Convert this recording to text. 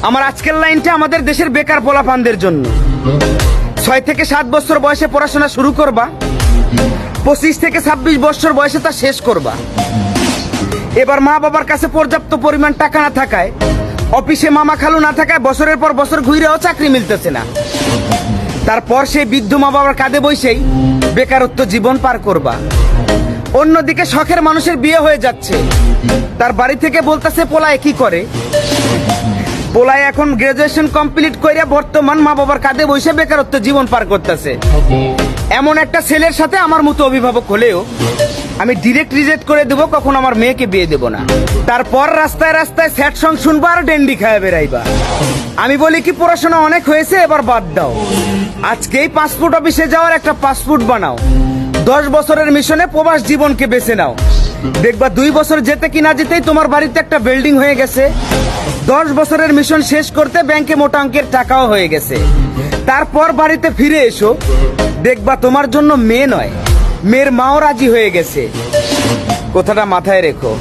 আমার আজকের লাইনটা আমাদের দেশের বেকার পোলাপানদের জন্য। 6 থেকে 7 বছর বয়সে পড়াশোনা শুরু করবা, 25 থেকে 26 বছর বয়সে তা শেষ করবা। এবার মা বাবার কাছে পর্যাপ্ত পরিমাণ টাকা না থাকায়, অফিসে মামা খালু না থাকায় বছরের পর বছর ঘুরেও চাকরি মিলতেছে না। তারপর সেই বৃদ্ধ মা বাবার কাঁধে বসেই বেকারত্ব জীবন পার করবা। অন্যদিকে শখের মানুষের বিয়ে হয়ে যাচ্ছে, তার বাড়ি থেকে বলতেছে পোলায় কি করে। পোলায় এখন গ্রাজুয়েশন কমপ্লিট করে বর্তমান মা বাবার কাঁধে বসে বেকারত্ব জীবন পার করতেছে। এমন একটা ছেলের সাথে আমার মতো অভিভাবক হলেও আমি ডিরেক্ট রিজেক্ট করে দেবো, কখন আমার মেয়েকে বিয়ে দেবো না। তারপর রাস্তায় রাস্তায় স্যাড সং শুনবা আর ডেন্ডি খায় বেড়াইবা। আমি বলি কি, পড়াশোনা অনেক হয়েছে, এবার বাদ দাও। আজকেই পাসপোর্ট অফিসে যাওয়ার একটা পাসপোর্ট বানাও। 10 বছরের মিশনে প্রবাস জীবনকে বেছে নাও। দেখবা 2 বছর যেতে কি না যেতেই তোমার বাড়িতে একটা বিল্ডিং হয়ে গেছে। 10 বছরের মিশন শেষ করতে ব্যাংকে মোটা অঙ্কের টাকাও হয়ে গেছে। তারপর বাড়িতে ফিরে এসো, দেখবা তোমার জন্য মেয়ে নয়, মেয়ের মাও রাজি হয়ে গেছে। কথাটা মাথায় রেখো।